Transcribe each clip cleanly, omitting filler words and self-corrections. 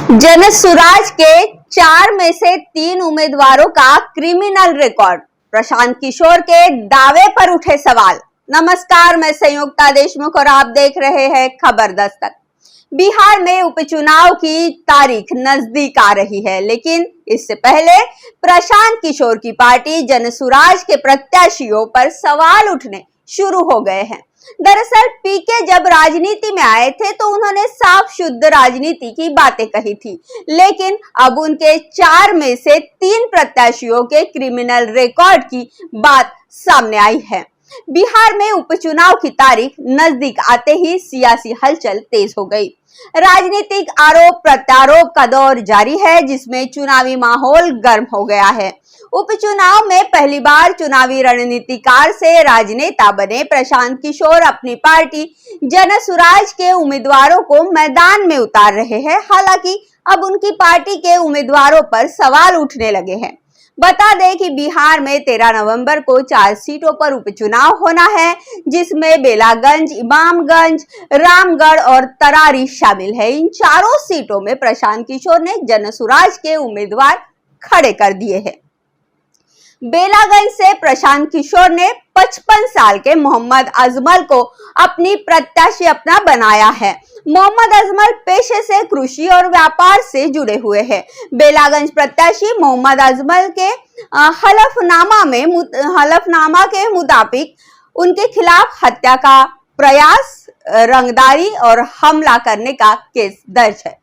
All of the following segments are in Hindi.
जनसुराज के 4 में से 3 उम्मीदवारों का क्रिमिनल रिकॉर्ड, प्रशांत किशोर के दावे पर उठे सवाल। नमस्कार, मैं संयुक्ता देशमुख और आप देख रहे हैं खबर दस्तक। बिहार में उपचुनाव की तारीख नजदीक आ रही है, लेकिन इससे पहले प्रशांत किशोर की पार्टी जनसुराज के प्रत्याशियों पर सवाल उठने शुरू हो गए हैं। दरअसल पीके जब राजनीति में आए थे तो उन्होंने साफ शुद्ध राजनीति की बातें कही थी, लेकिन अब उनके 4 में से 3 प्रत्याशियों के क्रिमिनल रिकॉर्ड की बात सामने आई है। बिहार में उपचुनाव की तारीख नजदीक आते ही सियासी हलचल तेज हो गई। राजनीतिक आरोप प्रत्यारोप का दौर जारी है, जिसमें चुनावी माहौल गर्म हो गया है। उपचुनाव में पहली बार चुनावी रणनीतिकार से राजनेता बने प्रशांत किशोर अपनी पार्टी जनसुराज के उम्मीदवारों को मैदान में उतार रहे हैं। हालांकि अब उनकी पार्टी के उम्मीदवारों पर सवाल उठने लगे हैं। बता दें कि बिहार में 13 नवंबर को 4 सीटों पर उपचुनाव होना है, जिसमें बेलागंज, इमामगंज, रामगढ़ और तरारी शामिल है। इन चारों सीटों में प्रशांत किशोर ने जनसुराज के उम्मीदवार खड़े कर दिए हैं। बेलागंज से प्रशांत किशोर ने 55 साल के मोहम्मद अजमल को अपनी प्रत्याशी अपना बनाया है। मोहम्मद अजमल पेशे से कृषि और व्यापार से जुड़े हुए हैं। बेलागंज प्रत्याशी मोहम्मद अजमल के हलफनामा के मुताबिक उनके खिलाफ हत्या का प्रयास, रंगदारी और हमला करने का केस दर्ज है।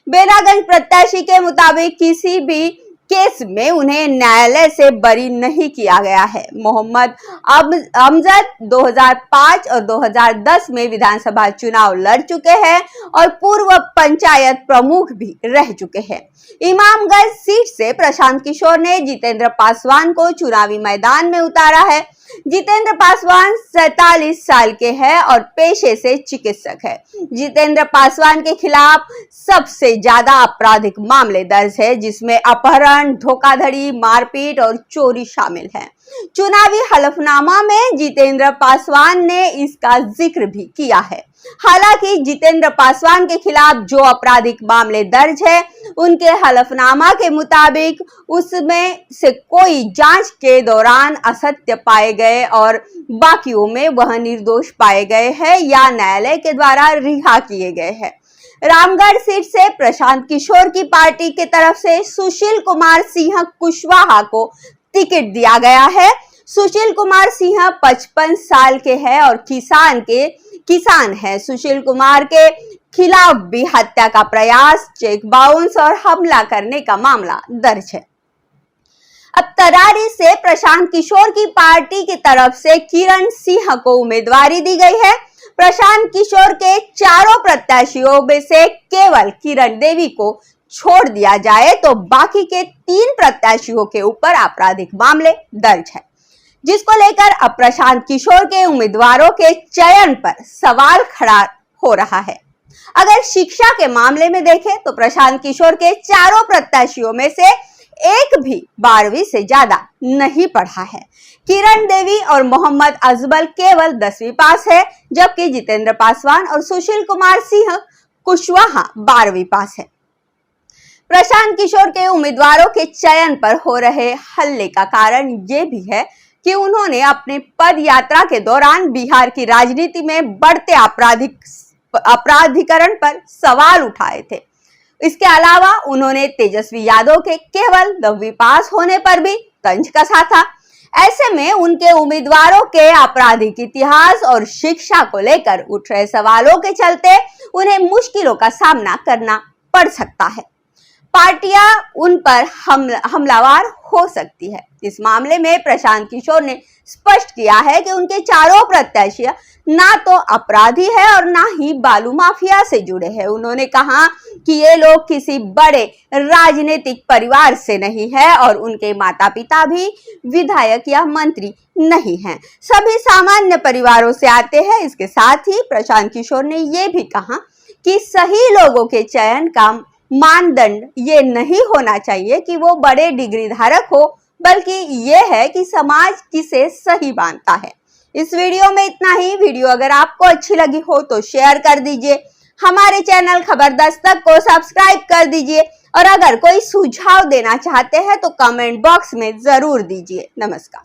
बेलागंज प्रत्याशी के मुताबिक किसी भी केस में उन्हें न्यायालय से बरी नहीं किया गया है। मोहम्मद अमजद 2005 और 2010 में विधानसभा चुनाव लड़ चुके हैं और पूर्व पंचायत प्रमुख भी रह चुके हैं। इमामगंज सीट से प्रशांत किशोर ने जितेंद्र पासवान को चुनावी मैदान में उतारा है। जितेंद्र पासवान 47 साल के हैं और पेशे से चिकित्सक है। जितेंद्र पासवान के खिलाफ सबसे ज्यादा आपराधिक मामले दर्ज है, जिसमें अपहरण, धोखाधड़ी, मारपीट और चोरी शामिल है। चुनावी हलफनामा में जितेंद्र पासवान ने इसका जिक्र भी किया है। हालांकि जितेंद्र पासवान के खिलाफ जो आपराधिक मामले दर्ज है, उनके हलफनामा के मुताबिक उसमें से कोई जांच के दौरान असत्य पाए गए और बाकियों में वह निर्दोष पाए गए हैं या न्यायालय के द्वारा रिहा किए गए हैं। रामगढ़ सीट से प्रशांत किशोर की पार्टी के तरफ से सुशील कुमार सिंह कुशवाहा को टिकट दिया गया है। सुशील कुमार सिंह 55 साल के हैं और किसान है। सुशील कुमार के खिलाफ भी हत्या का प्रयास, चेक बाउंस और हमला करने का मामला दर्ज है। अब तरारी से प्रशांत किशोर की पार्टी की तरफ से किरण सिंह को उम्मीदवारी दी गई है। प्रशांत किशोर के चारों प्रत्याशियों में से केवल किरण देवी को छोड़ दिया जाए तो बाकी के 3 प्रत्याशियों के ऊपर आपराधिक मामले दर्ज है, जिसको लेकर अब प्रशांत किशोर के उम्मीदवारों के चयन पर सवाल खड़ा हो रहा है। अगर शिक्षा के मामले में देखें तो प्रशांत किशोर के चारों प्रत्याशियों में से एक भी 12वीं से ज्यादा नहीं पढ़ा है। किरण देवी और मोहम्मद अजमल केवल 10वीं पास है, जबकि जितेंद्र पासवान और सुशील कुमार सिंह कुशवाहा 12वीं पास है। प्रशांत किशोर के उम्मीदवारों के चयन पर हो रहे हल्ले का कारण ये भी है कि उन्होंने अपने पद यात्रा के दौरान बिहार की राजनीति में बढ़ते अपराधीकरण पर सवाल उठाए थे। इसके अलावा उन्होंने तेजस्वी यादव के केवल 10वीं पास होने पर भी तंज कसा था। ऐसे में उनके उम्मीदवारों के आपराधिक इतिहास और शिक्षा को लेकर उठ रहे सवालों के चलते उन्हें मुश्किलों का सामना करना पड़ सकता है। पार्टियां उन पर हमलावर हो सकती है। इस मामले में प्रशांत किशोर ने स्पष्ट किया है कि उनके चारों प्रत्याशी ना तो अपराधी है और ना ही बालू माफिया से जुड़े हैं। उन्होंने कहा कि ये लोग किसी बड़े राजनीतिक परिवार से नहीं है और उनके माता पिता भी विधायक या मंत्री नहीं हैं, सभी सामान्य परिवारों से आते हैं। इसके साथ ही प्रशांत किशोर ने ये भी कहा कि सही लोगों के चयन का मानदंड ये नहीं होना चाहिए कि वो बड़े डिग्री धारक हो, बल्कि ये है कि समाज किसे सही मानता है। इस वीडियो में इतना ही। वीडियो अगर आपको अच्छी लगी हो तो शेयर कर दीजिए। हमारे चैनल खबर दस्तक को सब्सक्राइब कर दीजिए और अगर कोई सुझाव देना चाहते हैं तो कमेंट बॉक्स में जरूर दीजिए। नमस्कार।